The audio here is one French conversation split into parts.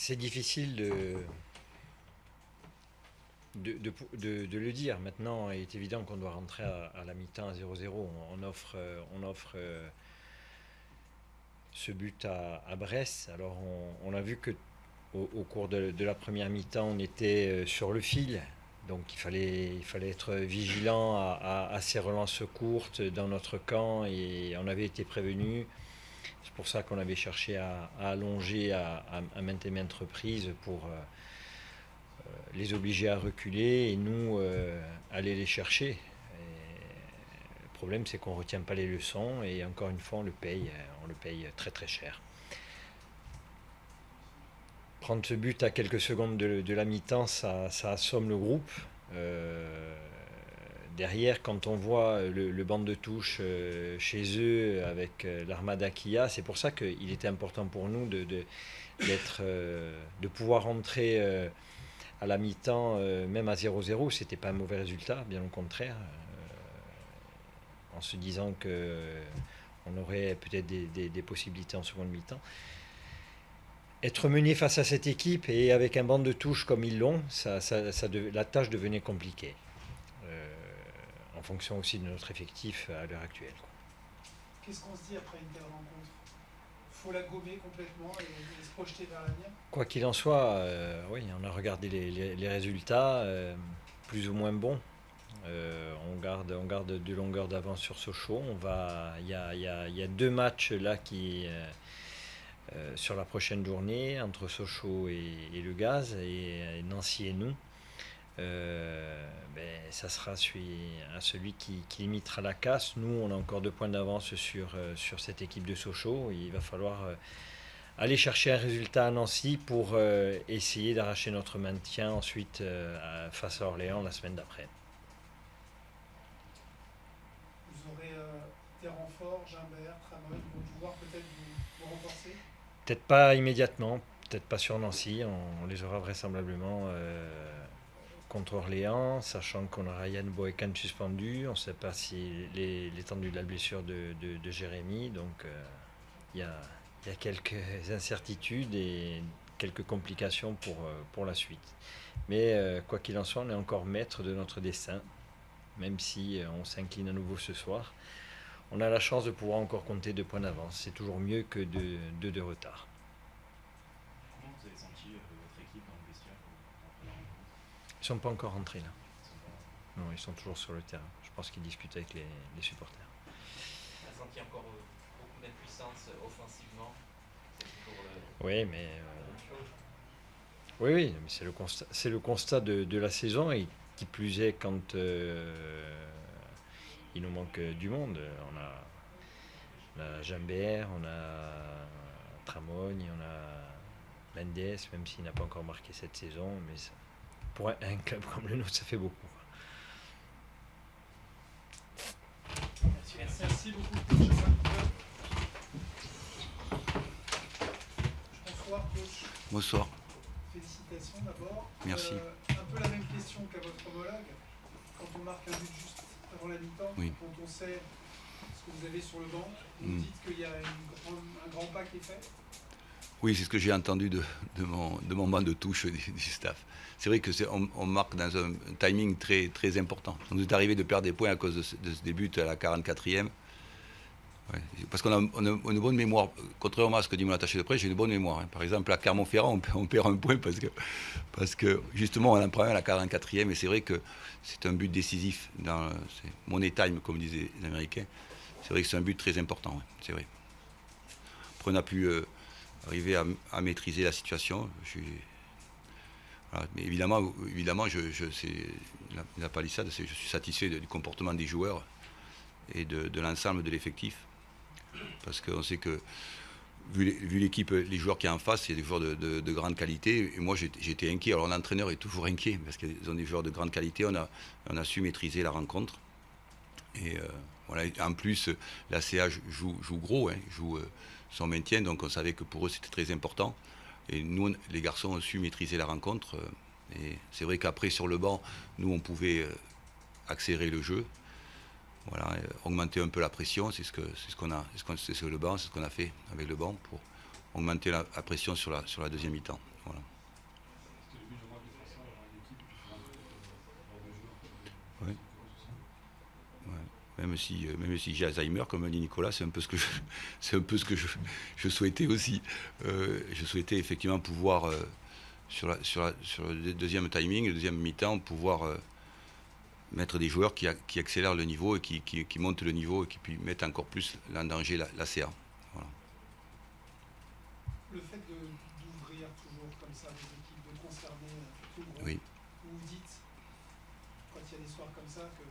C'est difficile de le dire. Maintenant, il est évident qu'on doit rentrer à la mi-temps à 0-0. On offre ce but à Brest. Alors, on a vu que au cours de la première mi-temps, on était sur le fil. Donc, il fallait être vigilant à ces relances courtes dans notre camp et on avait été prévenu. C'est pour ça qu'on avait cherché à allonger à maintes et maintes reprises pour les obliger à reculer et nous aller les chercher. Le problème, c'est qu'on ne retient pas les leçons et encore une fois, on le paye très très cher. Prendre ce but à quelques secondes de la mi-temps, ça assomme le groupe. Derrière, quand on voit le banc de touche chez eux avec l'armada qu'il y a, c'est pour ça qu'il était important pour nous de pouvoir rentrer à la mi-temps, même à 0-0. C'était pas un mauvais résultat, bien au contraire, en se disant qu'on aurait peut-être des possibilités en seconde mi-temps. Être mené face à cette équipe et avec un banc de touche comme ils l'ont, la tâche devenait compliquée. En fonction aussi de notre effectif à l'heure actuelle. Qu'est-ce qu'on se dit après une telle rencontre? Faut la gommer complètement et se projeter vers l'avenir? Quoi qu'il en soit, oui, on a regardé les résultats, plus ou moins bons. On garde de longueur d'avance sur Sochaux. Il y a deux matchs là sur la prochaine journée entre Sochaux et le Gaz et Nancy et nous. Ça sera celui qui limitera la casse. Nous, on a encore 2 points d'avance sur cette équipe de Sochaux. Il va falloir aller chercher un résultat à Nancy pour essayer d'arracher notre maintien ensuite face à Orléans la semaine d'après. Vous aurez des renforts, Gimbert, Tramon, vont pouvoir peut-être vous renforcer? Peut-être pas immédiatement, peut-être pas sur Nancy. On les aura vraisemblablement contre Orléans, sachant qu'on aura Yann Boekan suspendu. On ne sait pas si l'étendue de la blessure de Jérémy. Donc il y a quelques incertitudes et quelques complications pour la suite. Mais quoi qu'il en soit, on est encore maître de notre destin, même si on s'incline à nouveau ce soir. On a la chance de pouvoir encore compter 2 points d'avance. C'est toujours mieux que de retard. Comment vous avez senti votre équipe dans le vestiaire après la rencontre? Ils ne sont pas encore rentrés là. Ils sont pas- Non, ils sont toujours sur le terrain. Je pense qu'ils discutent avec les supporters. On a senti encore beaucoup d'impuissance offensivement. C'est toujours Oui, mais la même chose. oui, mais c'est le constat de la saison et qui plus est quand il nous manque du monde. On a Jambert, on a Tramogne, on a Mendes, même s'il n'a pas encore marqué cette saison, mais pour un club comme le nôtre, ça fait beaucoup. Merci beaucoup, coach. Bonsoir, coach. Bonsoir. Félicitations d'abord. Merci. Un peu la même question qu'à votre homologue. Quand on marque un but juste avant la mi-temps, Oui. quand on sait ce que vous avez sur le banc, vous dites qu'il y a un grand pas qui est fait? Oui, c'est ce que j'ai entendu de mon banc de touche du staff. C'est vrai qu'on marque dans un timing très, très important. On nous est arrivé de perdre des points à cause de ce début à la 44e. Ouais, parce qu'on a une bonne mémoire. Contrairement à ce que dit mon attaché de presse, j'ai une bonne mémoire. Hein. Par exemple, à Clermont-Ferrand, on perd un point parce que justement, on en prend un à la 44e. Et c'est vrai que c'est un but décisif. C'est money time, comme disaient les Américains. C'est vrai que c'est un but très important. Ouais, c'est vrai. Après, on a pu arriver à maîtriser la situation. Voilà. Mais évidemment la palissade, je suis satisfait du comportement des joueurs et de l'ensemble de l'effectif. Parce qu'on sait que, vu l'équipe, les joueurs qui sont en face, c'est des joueurs de grande qualité. Et moi, j'étais inquiet. Alors, l'entraîneur est toujours inquiet parce qu'ils ont des joueurs de grande qualité. On a su maîtriser la rencontre. Et voilà. En plus, la CA joue gros, hein, joue son maintien. Donc, on savait que pour eux, c'était très important. Et nous, les garçons, ont su maîtriser la rencontre. Et c'est vrai qu'après, sur le banc, nous, on pouvait accélérer le jeu. Voilà, augmenter un peu la pression, c'est ce qu'on a, c'est le banc, c'est ce qu'on a fait avec le banc augmenter la pression sur la deuxième mi-temps. Voilà. Ouais. Ouais. Même si j'ai Alzheimer, comme dit Nicolas, c'est un peu ce que je souhaitais aussi. Je souhaitais effectivement pouvoir, sur le deuxième timing, le deuxième mi-temps, pouvoir mettre des joueurs qui accélèrent le niveau et qui montent le niveau et qui puis mettent encore plus en danger la CA. Voilà. Le fait d'ouvrir toujours comme ça des équipes, de concerner tout le groupe, Oui. vous vous dites, quand il y a des soirs comme ça, que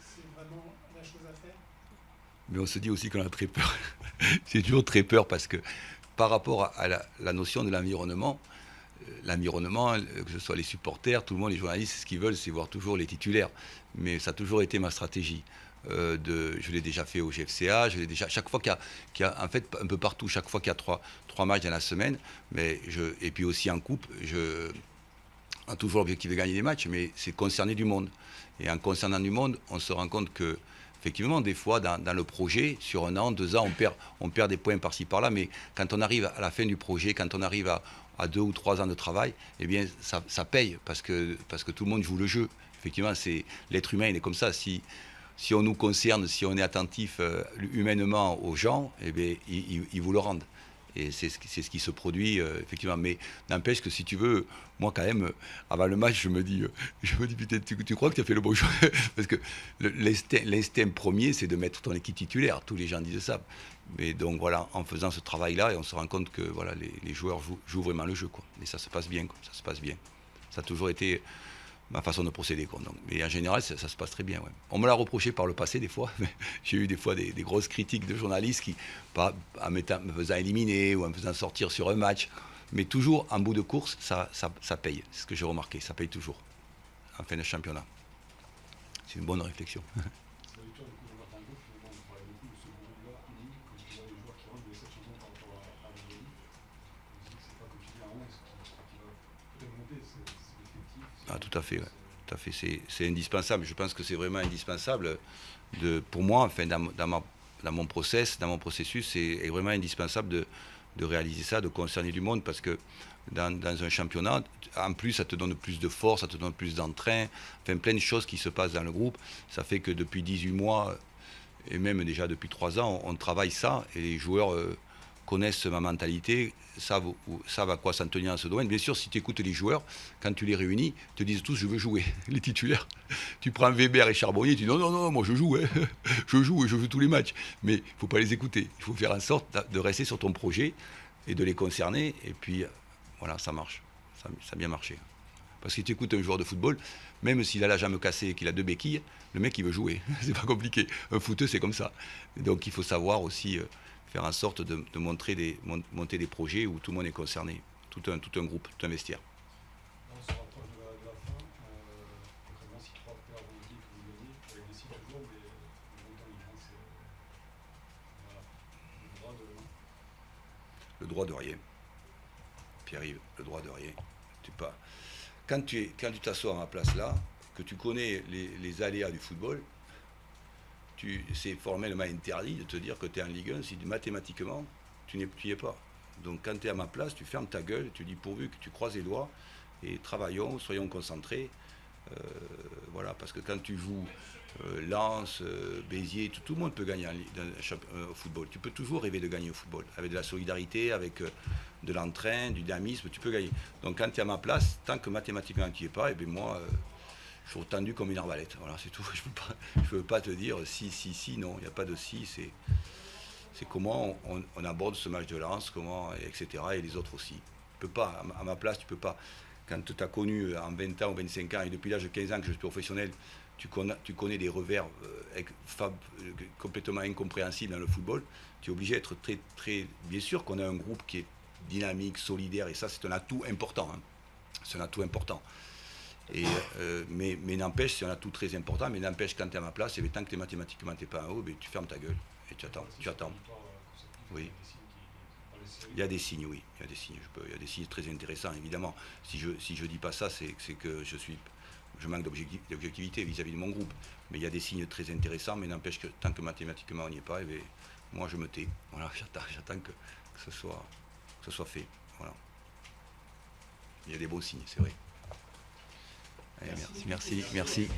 c'est vraiment la chose à faire? Mais on se dit aussi qu'on a très peur. J'ai toujours très peur parce que par rapport à la notion de l'environnement, que ce soit les supporters, tout le monde, les journalistes, ce qu'ils veulent, c'est voir toujours les titulaires. Mais ça a toujours été ma stratégie. Je l'ai déjà fait au GFCA, chaque fois qu'il y a, en fait, un peu partout, chaque fois qu'il y a trois matchs dans la semaine, et puis aussi en coupe, on a toujours l'objectif de gagner des matchs, mais c'est concerner du monde. Et en concernant du monde, on se rend compte que, effectivement, des fois, dans le projet, sur 1 an, 2 ans, on perd des points par-ci, par-là, mais quand on arrive à la fin du projet, quand on arrive à 2 ou 3 ans de travail, eh bien, ça paye, parce que tout le monde joue le jeu. Effectivement, l'être humain, il est comme ça. Si on nous concerne, si on est attentif humainement aux gens, eh bien, ils vous le rendent. Et c'est ce qui se produit, effectivement. Mais n'empêche que si tu veux, moi quand même, avant le match, je me dis putain, tu crois que tu as fait le bon choix? Parce que l'instinct premier, c'est de mettre ton équipe titulaire. Tous les gens disent ça. Mais donc voilà, en faisant ce travail-là, et on se rend compte que voilà, les joueurs jouent vraiment le jeu, quoi. Et ça se passe bien, quoi. Ça se passe bien. Ça a toujours été ma façon de procéder, quoi. Donc, mais en général, ça se passe très bien. Ouais. On me l'a reproché par le passé des fois. J'ai eu des fois des grosses critiques de journalistes qui, en me faisant éliminer ou en me faisant sortir sur un match. Mais toujours, en bout de course, ça paye. C'est ce que j'ai remarqué. Ça paye toujours, en fin de championnat. C'est une bonne réflexion. Ah, tout à fait, ouais. Tout à fait. C'est indispensable. Je pense que c'est vraiment indispensable. Pour moi, enfin, dans mon processus, c'est vraiment indispensable de réaliser ça, de concerner du monde, parce que dans un championnat, en plus, ça te donne plus de force, ça te donne plus d'entrain, enfin, plein de choses qui se passent dans le groupe. Ça fait que depuis 18 mois, et même déjà depuis 3 ans, on travaille ça, et les joueurs connaissent ma mentalité, savent à quoi s'en tenir dans ce domaine. Bien sûr, si tu écoutes les joueurs, quand tu les réunis, ils te disent tous je veux jouer, les titulaires. Tu prends Weber et Charbonnier, tu dis non, moi je joue, hein. Je joue et je joue tous les matchs. Mais il ne faut pas les écouter. Il faut faire en sorte de rester sur ton projet et de les concerner. Et puis voilà, ça marche. Ça a bien marché. Parce que tu écoutes un joueur de football, même s'il a la jambe cassée et qu'il a 2 béquilles, le mec il veut jouer. C'est pas compliqué. Un footeux, c'est comme ça. Et donc il faut savoir aussi faire en sorte de monter des projets où tout le monde est concerné, tout un groupe, tout un vestiaire. On se rapproche de la fin. Concrètement, si 3 paires vont dire que vous gagnez, avec des signes toujours, mais le montant il prend, c'est voilà, Le droit de rien. Pierre-Yves, le droit de rien. Quand tu t'assois à ma place là, que tu connais les aléas du football, c'est formellement interdit de te dire que tu es en Ligue 1 si mathématiquement tu n'y es pas. Donc quand tu es à ma place, tu fermes ta gueule, tu dis pourvu que tu croises les doigts et travaillons, soyons concentrés. Voilà, parce que quand tu joues Lens, Béziers, tout le monde peut gagner au football. Tu peux toujours rêver de gagner au football. Avec de la solidarité, avec de l'entrain, du dynamisme, tu peux gagner. Donc quand tu es à ma place, tant que mathématiquement tu n'y es pas, et bien moi... je suis tendu comme une arbalète, voilà, c'est tout. Je ne peux pas te dire si, non, il n'y a pas de si, c'est comment on aborde ce match de Lens, etc. Et les autres aussi. Tu peux pas, à ma place, tu peux pas. Quand tu as connu en 20 ans ou 25 ans, et depuis l'âge de 15 ans que je suis professionnel, tu connais des revers complètement incompréhensibles dans le football, tu es obligé d'être très, très... Bien sûr qu'on a un groupe qui est dynamique, solidaire, et ça c'est un atout important. Hein. C'est un atout important. Mais n'empêche, c'est un atout très important, mais n'empêche quand tu es à ma place, et tant que mathématiquement tu n'es pas en haut, tu fermes ta gueule et tu attends. Oui. Il y a des signes, oui. Il y a des signes très intéressants, évidemment. Si je dis pas ça, c'est que je manque d'objectivité vis-à-vis de mon groupe. Mais il y a des signes très intéressants, mais n'empêche que tant que mathématiquement on n'y est pas, moi je me tais. Voilà, j'attends que ce que ce soit fait. Voilà. Il y a des beaux signes, c'est vrai. Allez, merci.